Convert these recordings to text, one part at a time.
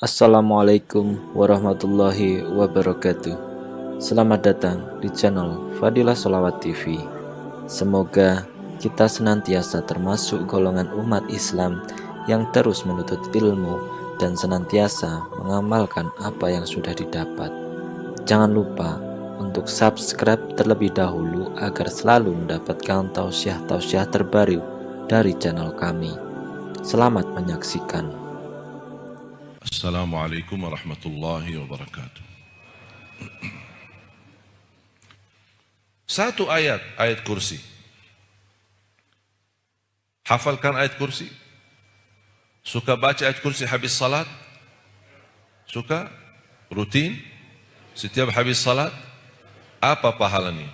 Assalamualaikum warahmatullahi wabarakatuh. Selamat datang di channel Fadilah Sholawat TV. Semoga kita senantiasa termasuk golongan umat Islam yang terus menuntut ilmu dan senantiasa mengamalkan apa yang sudah didapat. Jangan lupa untuk subscribe terlebih dahulu agar selalu mendapatkan tausiah-tausiah terbaru dari channel kami. Selamat menyaksikan. Assalamualaikum warahmatullahi wabarakatuh. Satu ayat kursi. Hafalkan ayat kursi? Suka baca ayat kursi habis salat? Suka? Rutin? Setiap habis salat? Apa pahalanya?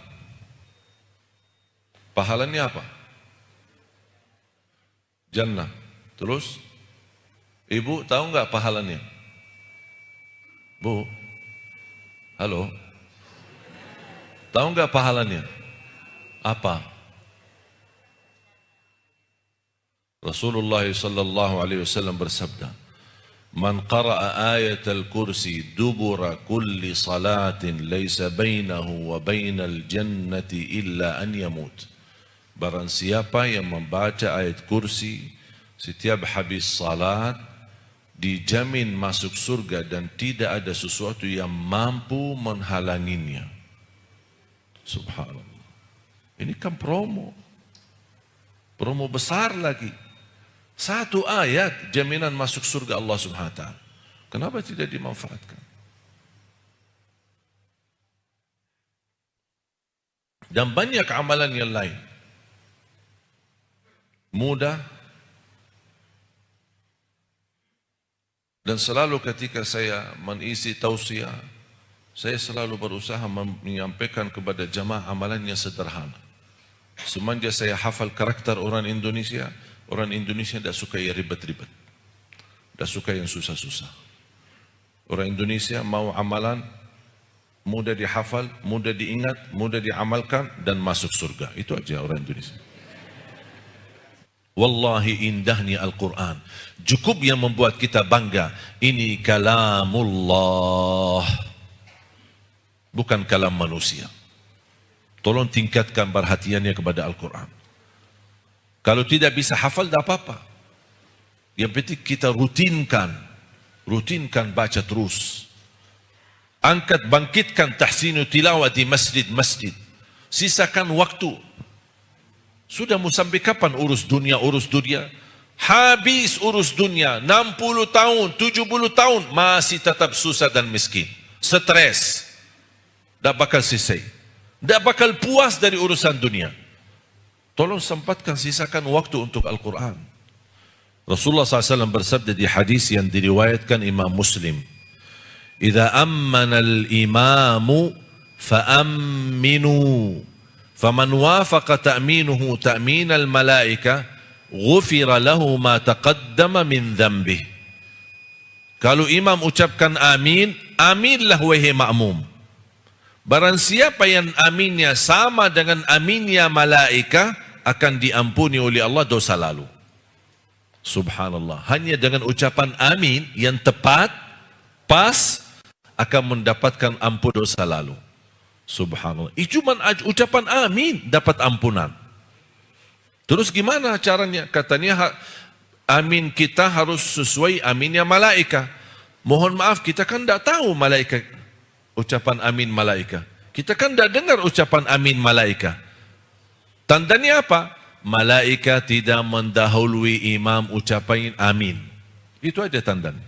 Pahalanya apa? Jannah. Terus? Ibu tahu nggak pahalanya? Bu, halo, tahu nggak pahalanya? Apa? Rasulullah sallallahu alaihi wasallam bersabda, "Man qara'a ayatal kursi dubura kulli salatin laysa bainahu wa bainal jannati illa an yamut." Barang siapa yang membaca ayat kursi setiap habis salat, dijamin masuk surga dan tidak ada sesuatu yang mampu menghalanginya. Subhanallah. Ini kan promo besar lagi. Satu ayat jaminan masuk surga Allah Subhanahu wa ta'ala. Kenapa tidak dimanfaatkan? Dan banyak amalan yang lain. Mudah. Dan selalu ketika saya mengisi tausiah, saya selalu berusaha menyampaikan kepada jamaah amalannya sederhana. Semenjak saya hafal karakter orang Indonesia tidak suka yang ribet-ribet. Tidak suka yang susah-susah. Orang Indonesia mau amalan, mudah dihafal, mudah diingat, mudah diamalkan, dan masuk surga. Itu aja orang Indonesia. Wallahi indahnya Al-Quran. Cukup yang membuat kita bangga. Ini kalamullah. Bukan kalam manusia. Tolong tingkatkan perhatiannya kepada Al-Quran. Kalau tidak bisa hafal, tidak apa-apa. Yang penting kita rutinkan. Rutinkan baca terus. Bangkitkan tahsinu tilawah di masjid-masjid. Sisakan waktu. Sudah mau sampai kapan urus dunia? Habis urus dunia, 60 tahun, 70 tahun, masih tetap susah dan miskin. Stres. Tak bakal selesai. Tak bakal puas dari urusan dunia. Tolong sempatkan, sisakan waktu untuk Al-Quran. Rasulullah SAW bersabda di hadis yang diriwayatkan Imam Muslim. Idza ammana al-imamu fa'amminu. Faman wafaqa ta'minuhu ta'minal malaika ghufira lahu ma taqaddama min dhanbih. Kalau imam ucapkan amin, aminlah wahai makmum. Barang siapa yang aminnya sama dengan aminnya malaika, akan diampuni oleh Allah dosa lalu. Subhanallah. Hanya dengan ucapan amin yang tepat, pas, akan mendapatkan ampun dosa lalu. Subhanallah. Cuma ucapan amin dapat ampunan. Terus gimana caranya? Katanya amin kita harus sesuai aminnya malaika. Mohon maaf, kita kan tidak tahu malaika ucapan amin malaika. Kita kan tidak dengar ucapan amin malaika. Tandanya apa? Malaika tidak mendahului imam ucapan amin. Itu aja tandanya.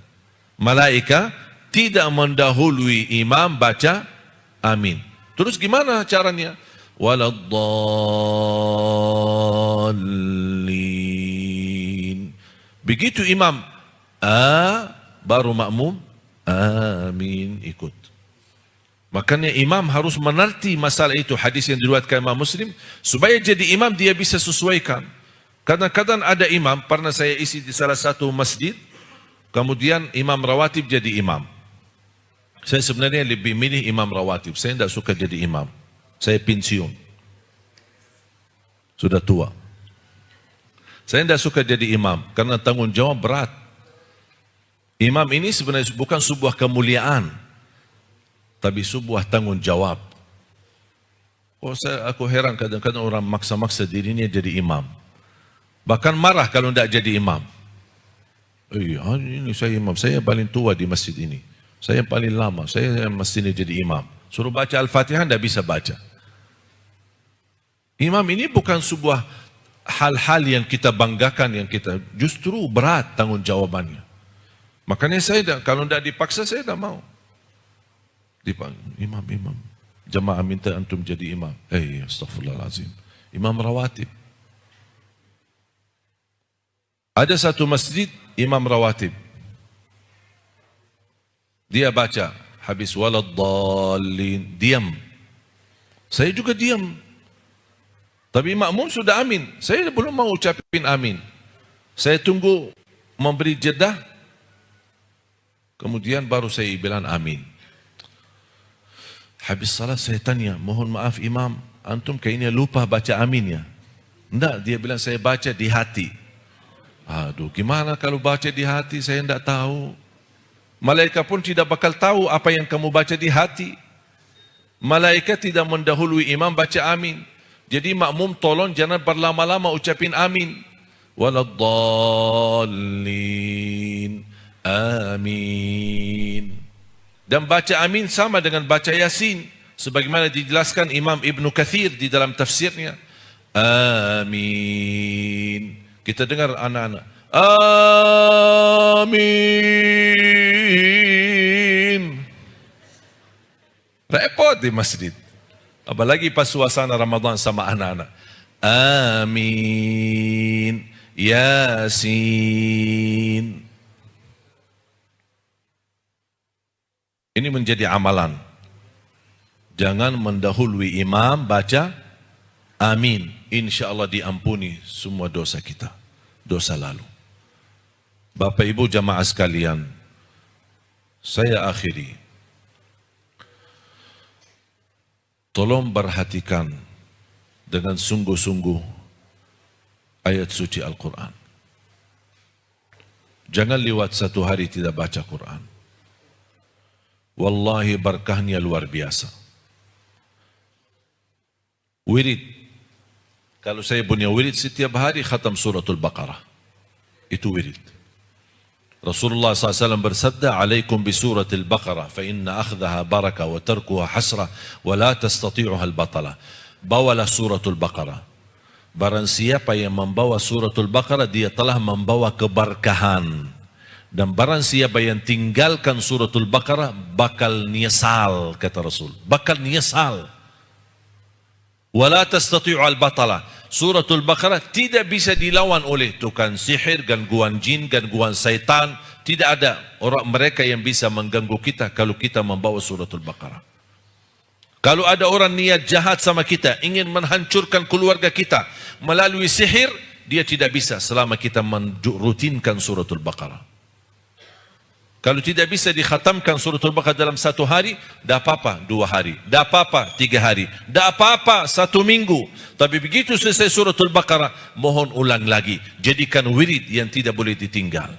Malaika tidak mendahului imam baca amin. Terus gimana caranya? Waladdallin. Begitu imam baru makmum amin ikut. Makanya imam harus mengerti masalah itu. Hadis yang diriwayatkan Imam Muslim, supaya jadi imam dia bisa sesuaikan. Kadang-kadang ada imam, pernah saya isi di salah satu masjid, kemudian imam rawatib jadi imam. Saya sebenarnya lebih milih imam rawatib. Saya tidak suka jadi imam. Saya pensiun. Sudah tua. Saya tidak suka jadi imam karena tanggung jawab berat. Imam ini sebenarnya bukan sebuah kemuliaan, tapi sebuah tanggungjawab. Aku heran kadang-kadang orang maksa-maksa dirinya jadi imam. Bahkan marah kalau tidak jadi imam. Ini saya imam, saya paling tua di masjid ini. Saya paling lama, saya mestinya jadi imam. Suruh baca Al-Fatihah, tidak bisa baca. Imam ini bukan sebuah hal-hal yang kita banggakan, yang kita justru berat tanggungjawabnya. Makanya saya kalau tidak dipaksa, saya tidak mau. Imam, jamaah minta antum jadi imam. Astaghfirullahaladzim. Imam rawatib. Ada satu masjid, imam rawatib. Dia baca, habis waladdallin, diam. Saya juga diam. Tapi makmum sudah amin. Saya belum mau ucapin amin. Saya tunggu memberi jedah. Kemudian baru saya bilang amin. Habis salat saya tanya, mohon maaf imam, antum kayaknya lupa baca aminnya. Enggak, dia bilang saya baca di hati. Aduh, gimana kalau baca di hati, saya tidak tahu. Malaikat pun tidak bakal tahu apa yang kamu baca di hati. Malaikat tidak mendahului imam baca amin. Jadi makmum tolong jangan berlama-lama ucapin amin. Waladdallin. Amin. Dan baca amin sama dengan baca Yasin. Sebagaimana dijelaskan Imam Ibn Kathir di dalam tafsirnya. Amin. Kita dengar anak-anak. Amin. Repot di masjid. Apalagi pas suasana Ramadan sama anak-anak. Amin. Yasin. Ini menjadi amalan. Jangan mendahului imam baca amin. InsyaAllah diampuni semua dosa kita. Dosa lalu. Bapak Ibu jamaah sekalian, saya akhiri. Tolong perhatikan dengan sungguh-sungguh ayat suci Al-Quran. Jangan lewat satu hari tidak baca Quran. Wallahi berkahnya luar biasa. Wirid. Kalau saya punya wirid setiap hari khatam suratul Baqarah. Itu wirid. Rasulullah SAW bersabda, "Alaikum bi suratil Baqarah, fa inna akhdaha barakah wa tarkuha hasrah, wa la tastati'uha al-batalah." Bawalah suratul Baqarah. Barang siapa yang membawa suratul Baqarah, dia telah membawa keberkahan. Dan barang siapa yang tinggalkan suratul Baqarah, bakal nyesal, kata Rasul. Bakal nyesal. Wa la tastati'uha al-batalah. Suratul Baqarah tidak bisa dilawan oleh tukang sihir, gangguan jin, gangguan syaitan. Tidak ada orang mereka yang bisa mengganggu kita kalau kita membawa suratul Baqarah. Kalau ada orang niat jahat sama kita, ingin menghancurkan keluarga kita melalui sihir, dia tidak bisa selama kita merutinkan suratul Baqarah. Kalau tidak bisa dikhatamkan suratul Baqarah dalam satu hari, dah apa-apa 2 hari, dah apa-apa 3 hari, dah apa-apa 1 minggu. Tapi begitu selesai suratul Baqarah, mohon ulang lagi. Jadikan wirid yang tidak boleh ditinggal.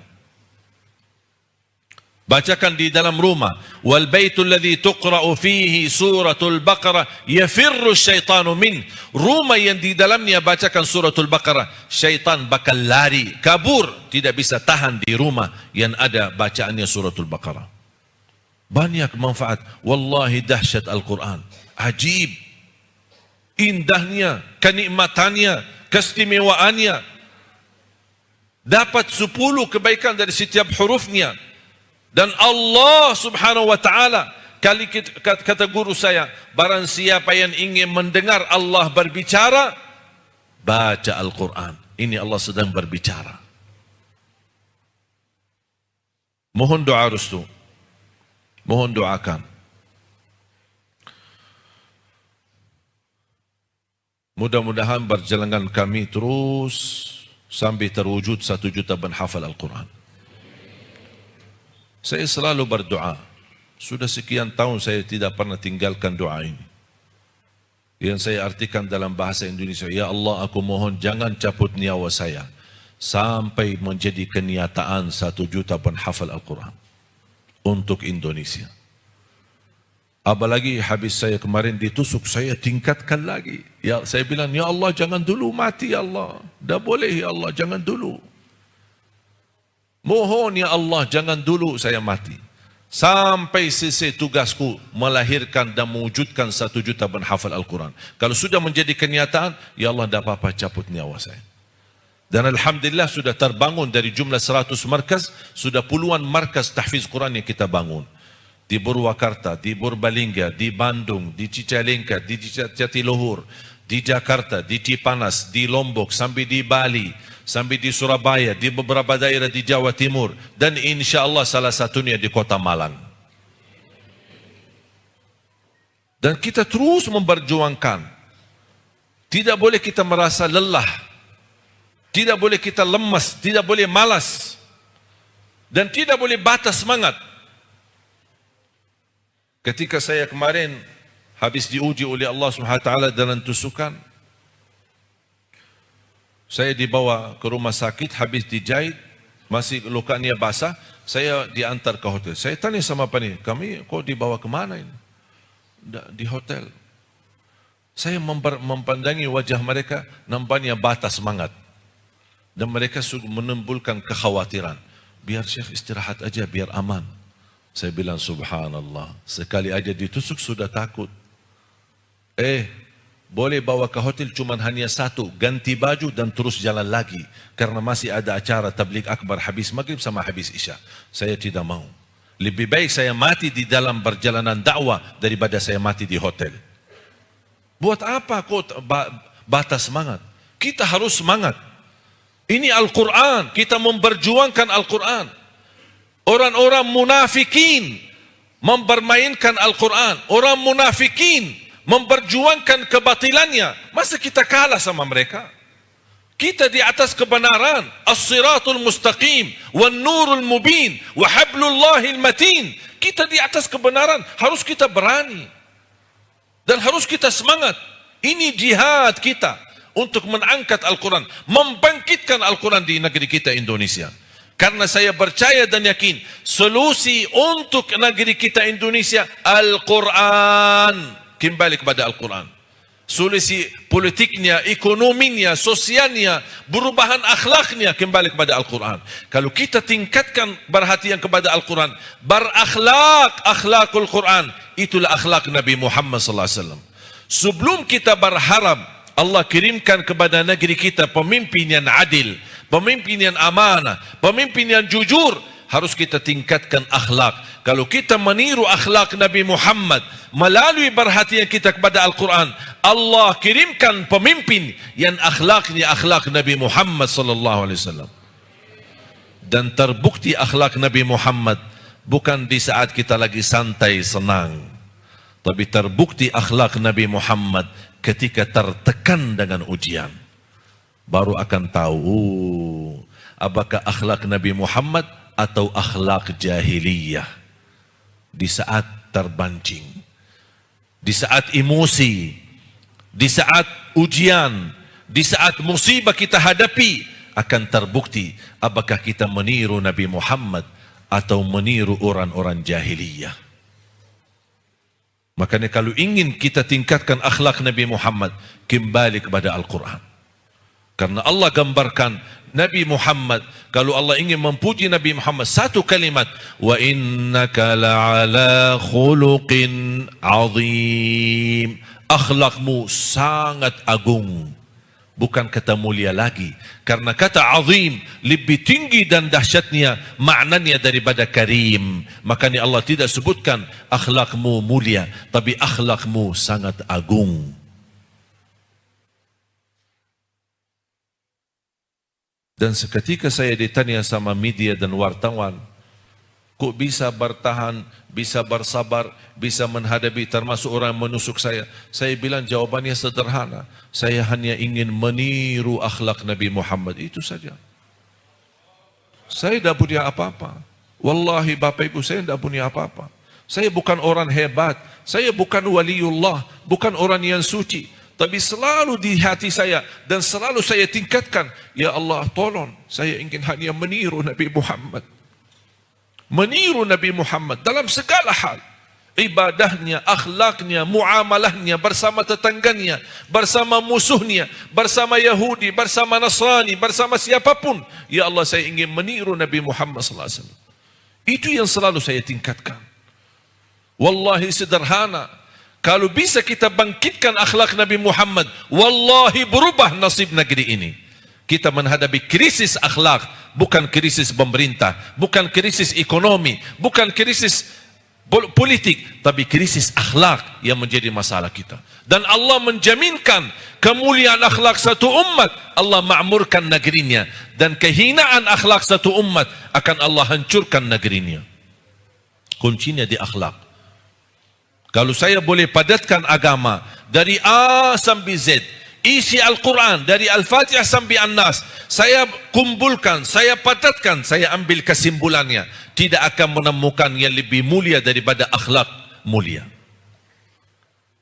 Bacakan di dalam rumah. Wal baitul ladzi tuqra'u fihi suratul Baqarah yafirru syaitanu min. Rumah yang di dalamnya bacakan suratul Baqarah, syaitan bakal lari, kabur, tidak bisa tahan di rumah yang ada bacaannya suratul Baqarah. Banyak manfaat. Wallahi dahsyat Al-Quran. Ajib. Indahnya, kenikmatannya, keistimewaannya. Dapat 10 kebaikan dari setiap hurufnya. Dan Allah subhanahu wa ta'ala, kata guru saya, barang siapa yang ingin mendengar Allah berbicara, baca Al-Quran. Ini Allah sedang berbicara. Mohon doa restu. Mohon doakan. Mudah-mudahan perjalanan kami terus sampai terwujud 1 juta penghafal Al-Quran. Saya selalu berdoa. Sudah sekian tahun saya tidak pernah tinggalkan doa ini. Yang saya artikan dalam bahasa Indonesia, ya Allah, aku mohon jangan cabut nyawa saya sampai menjadi kenyataan 1 juta penghafal Al-Quran untuk Indonesia. Apalagi habis saya kemarin ditusuk, saya tingkatkan lagi. Ya, saya bilang, ya Allah jangan dulu mati ya Allah. Dah boleh ya Allah, jangan dulu. Mohon ya Allah jangan dulu saya mati. Sampai selesai tugasku melahirkan dan mewujudkan 1 juta penghafal Al-Quran. Kalau sudah menjadi kenyataan, ya Allah dah apa-apa cabut nyawa saya. Dan Alhamdulillah sudah terbangun dari jumlah 100 markas, sudah puluhan markas tahfiz Quran yang kita bangun. Di Purwakarta, di Purbalingga, di Bandung, di Cicalengka, di Jatiluhur, di Jakarta, di Cipanas, di Lombok, sampai di Bali, sampai di Surabaya, di beberapa daerah di Jawa Timur, dan insya Allah salah satunya di Kota Malang. Dan kita terus memperjuangkan. Tidak boleh kita merasa lelah, tidak boleh kita lemas, tidak boleh malas, dan tidak boleh batas semangat. Ketika saya kemarin habis diuji oleh Allah SWT dalam tusukan, saya dibawa ke rumah sakit, habis dijahit, masih lukanya basah, saya diantar ke hotel. Saya tanya sama Pani, kami kok dibawa ke mana ini? Di hotel. Saya mempandangi wajah mereka, nampaknya batas semangat. Dan mereka menimbulkan kekhawatiran. Biar Syekh istirahat aja, biar aman. Saya bilang subhanallah, sekali aja ditusuk sudah takut. Boleh bawa ke hotel cuman hanya 1, ganti baju dan terus jalan lagi. Karena masih ada acara tabligh akbar habis maghrib sama habis isya. Saya tidak mau. Lebih baik saya mati di dalam perjalanan dakwah daripada saya mati di hotel. Buat apa kok batas semangat? Kita harus semangat. Ini Al-Quran, kita memperjuangkan Al-Quran. Orang-orang munafikin mempermainkan Al-Quran. Orang munafikin memperjuangkan kebatilannya. Masa kita kalah sama mereka? Kita di atas kebenaran. As-siratul mustaqim, wan nurul mubin, wa hablullahil matin. Kita di atas kebenaran. Harus kita berani. Dan harus kita semangat. Ini jihad kita untuk mengangkat Al-Quran, membangkitkan Al-Quran di negeri kita Indonesia. Karena saya percaya dan yakin solusi untuk negeri kita Indonesia Al-Quran. Kembali kepada Al-Quran. Solusi politiknya, ekonominya, sosialnya, perubahan akhlaknya kembali kepada Al-Quran. Kalau kita tingkatkan perhatian kepada Al-Quran, berakhlak, akhlakul Quran, itulah akhlak Nabi Muhammad SAW. Sebelum kita berharap Allah kirimkan kepada negeri kita pemimpin yang adil, pemimpin yang amanah, pemimpin yang jujur, harus kita tingkatkan akhlak. Kalau kita meniru akhlak Nabi Muhammad melalui perhatian kita kepada Al-Quran, Allah kirimkan pemimpin yang akhlaknya akhlak Nabi Muhammad sallallahu alaihi wasallam. Dan terbukti akhlak Nabi Muhammad bukan di saat kita lagi santai senang, tapi terbukti akhlak Nabi Muhammad ketika tertekan dengan ujian. Baru akan tahu apakah akhlak Nabi Muhammad atau akhlak jahiliyah. Di saat terbancing, di saat emosi, di saat ujian, di saat musibah kita hadapi, akan terbukti apakah kita meniru Nabi Muhammad atau meniru orang-orang jahiliyah. Makanya kalau ingin kita tingkatkan akhlak Nabi Muhammad, kembali kepada Al-Quran. Karena Allah gambarkan Nabi Muhammad, kalau Allah ingin memuji Nabi Muhammad, satu kalimat, wa innaka la'ala khuluqin azim. Akhlakmu sangat agung. Bukan kata mulia lagi. Karena kata azim lebih tinggi dan dahsyatnya maknanya daripada karim. Makanya Allah tidak sebutkan akhlakmu mulia, tapi akhlakmu sangat agung. Dan seketika saya ditanya sama media dan wartawan, kok bisa bertahan, bisa bersabar, bisa menghadapi termasuk orang menusuk saya? Saya bilang jawabannya sederhana. Saya hanya ingin meniru akhlak Nabi Muhammad, itu saja. Saya tidak punya apa-apa. Wallahi Bapak Ibu, saya tidak punya apa-apa. Saya bukan orang hebat, saya bukan waliullah, bukan orang yang suci. Tapi selalu di hati saya dan selalu saya tingkatkan, ya Allah tolong, saya ingin hanya meniru Nabi Muhammad. Meniru Nabi Muhammad dalam segala hal. Ibadahnya, akhlaknya, muamalahnya, bersama tetangganya, bersama musuhnya, bersama Yahudi, bersama Nasrani, bersama siapapun. Ya Allah, saya ingin meniru Nabi Muhammad SAW. Itu yang selalu saya tingkatkan. Wallahi sederhana. Kalau bisa kita bangkitkan akhlak Nabi Muhammad, wallahi berubah nasib negeri ini. Kita menghadapi krisis akhlak, bukan krisis pemerintah, bukan krisis ekonomi, bukan krisis politik, tapi krisis akhlak yang menjadi masalah kita. Dan Allah menjaminkan kemuliaan akhlak satu umat, Allah ma'murkan negerinya, dan kehinaan akhlak satu umat akan Allah hancurkan negerinya. Kuncinya di akhlak. Kalau saya boleh padatkan agama dari A sampai Z, isi Al-Quran dari Al-Fatihah sampai An-Nas, saya kumpulkan, saya padatkan, saya ambil kesimpulannya, tidak akan menemukan yang lebih mulia daripada akhlak mulia.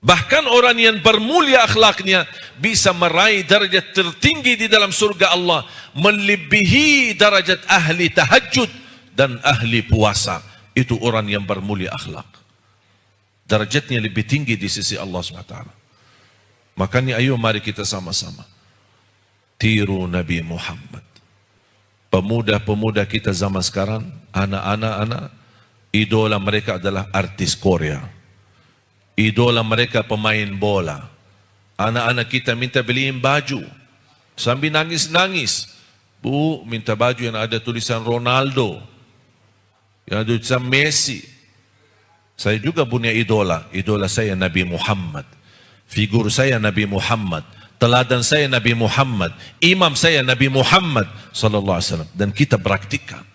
Bahkan orang yang bermulia akhlaknya bisa meraih darjat tertinggi di dalam surga Allah, melebihi darjat ahli tahajud dan ahli puasa. Itu orang yang bermulia akhlak, darjatnya lebih tinggi di sisi Allah SWT. Makanya ayo mari kita sama-sama tiru Nabi Muhammad. Pemuda-pemuda kita zaman sekarang, anak-anak, idola mereka adalah artis Korea. Idola mereka pemain bola. Anak-anak kita minta beliin baju sambil nangis-nangis. Bu, minta baju yang ada tulisan Ronaldo, yang ada tulisan Messi. Saya juga punya idola. Idola saya Nabi Muhammad. Figur saya Nabi Muhammad, teladan saya Nabi Muhammad, imam saya Nabi Muhammad sallallahu alaihi wasallam, dan kita praktikkan.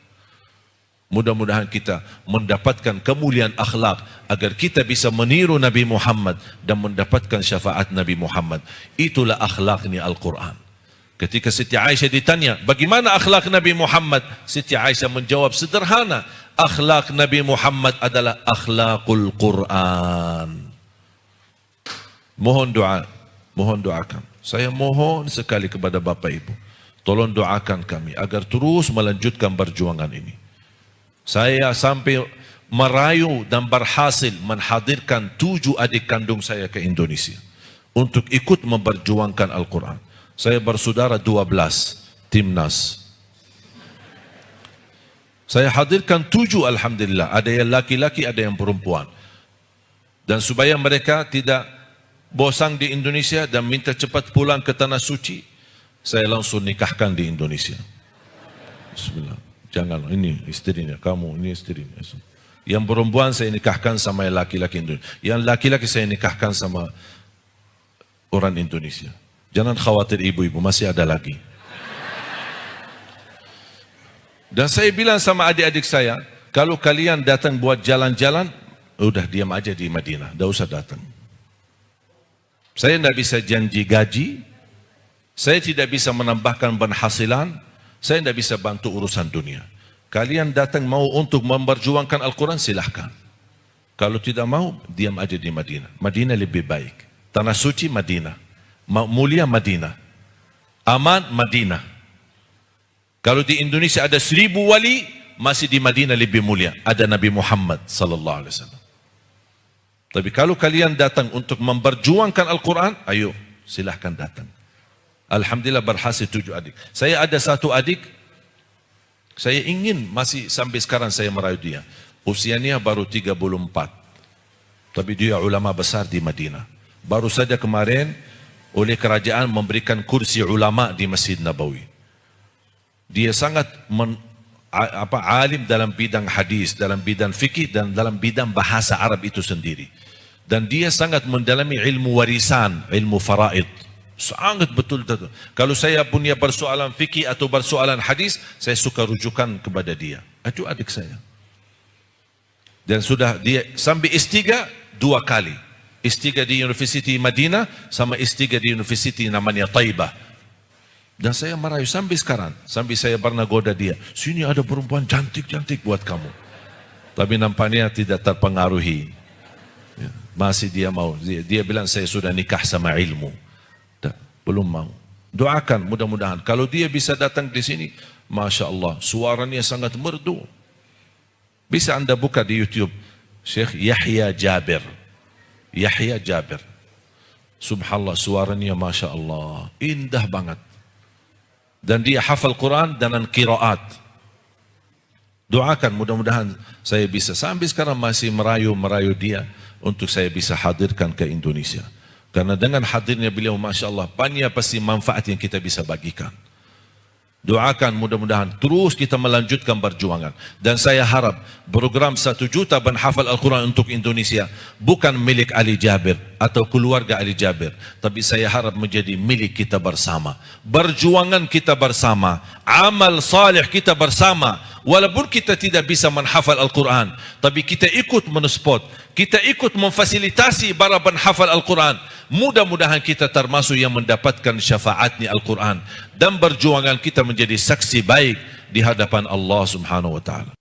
Mudah-mudahan kita mendapatkan kemuliaan akhlak agar kita bisa meniru Nabi Muhammad dan mendapatkan syafaat Nabi Muhammad. Itulah akhlaknya Al-Quran. Ketika Siti Aisyah ditanya, bagaimana akhlak Nabi Muhammad? Siti Aisyah menjawab sederhana, akhlak Nabi Muhammad adalah akhlakul Quran. Mohon doa, mohon doakan. Saya mohon sekali kepada Bapak Ibu, tolong doakan kami agar terus melanjutkan perjuangan ini. Saya sampai merayu dan berhasil menghadirkan 7 adik kandung saya ke Indonesia untuk ikut memperjuangkan Al-Quran. Saya bersaudara 12, timnas. Saya hadirkan 7, alhamdulillah. Ada yang laki-laki, ada yang perempuan. Dan supaya mereka tidak bosan di Indonesia dan minta cepat pulang ke tanah suci, saya langsung nikahkan di Indonesia. Bismillah. Jangan, ini istrinya, kamu, ini istrinya. Yang perempuan saya nikahkan sama yang laki-laki Indonesia. Yang laki-laki saya nikahkan sama orang Indonesia. Jangan khawatir ibu-ibu, masih ada lagi. Dan saya bilang sama adik-adik saya, kalau kalian datang buat jalan-jalan, udah diam aja di Madinah, tidak usah datang. Saya tidak bisa janji gaji, saya tidak bisa menambahkan penghasilan, saya tidak bisa bantu urusan dunia. Kalian datang mau untuk memperjuangkan Al-Quran, silahkan. Kalau tidak mau, diam aja di Madinah. Madinah lebih baik. Tanah suci Madinah. Mulia Madinah. Aman Madinah. Kalau di Indonesia ada 1000 wali, masih di Madinah lebih mulia. Ada Nabi Muhammad sallallahu alaihi wasallam. Tapi kalau kalian datang untuk memperjuangkan Al-Quran, ayo silahkan datang. Alhamdulillah berhasil 7 adik. Saya ada 1 adik, saya ingin masih sampai sekarang saya merayu dia. Usianya baru 34. Tapi dia ulama besar di Madinah. Baru saja kemarin oleh kerajaan memberikan kursi ulama di Masjid Nabawi. Dia sangat alim dalam bidang hadis, dalam bidang fikih dan dalam bidang bahasa Arab itu sendiri. Dan dia sangat mendalami ilmu warisan, ilmu faraid. Sangat betul-betul. Kalau saya punya persoalan fikih atau persoalan hadis, saya suka rujukan kepada dia. Itu adik saya. Dan sudah dia sampai S3 2 kali. S3 di University Madinah sama S3 di University namanya Taibah. Dan saya merayu sampai sekarang. Sampai saya pernah goda dia. Sini ada perempuan cantik-cantik buat kamu. Tapi nampaknya tidak terpengaruhi. Masih dia mau. Dia bilang saya sudah nikah sama ilmu. Belum mau. Doakan mudah-mudahan. Kalau dia bisa datang di sini, Masya Allah, suaranya sangat merdu. Bisa anda buka di YouTube, Syekh Yahya Jabir. Yahya Jabir. Subhanallah, suaranya Masya Allah, indah banget. Dan dia hafal Quran dengan qiraat. Doakan mudah-mudahan saya bisa. Sampai sekarang masih merayu dia untuk saya bisa hadirkan ke Indonesia. Karena dengan hadirnya beliau, Masya Allah, banyak pasti manfaat yang kita bisa bagikan. Doakan mudah-mudahan terus kita melanjutkan perjuangan. Dan saya harap program 1 juta penghafal Al-Quran untuk Indonesia bukan milik Ali Jabir atau keluarga Ali Jabir. Tapi saya harap menjadi milik kita bersama. Perjuangan kita bersama. Amal salih kita bersama. Walaupun kita tidak bisa menghafal Al-Quran, tapi kita ikut mensupport, kita ikut memfasilitasi para penghafal Al-Quran. Mudah-mudahan kita termasuk yang mendapatkan syafaatnya Al-Quran. Dan perjuangan kita menjadi saksi baik di hadapan Allah Subhanahu wa ta'ala.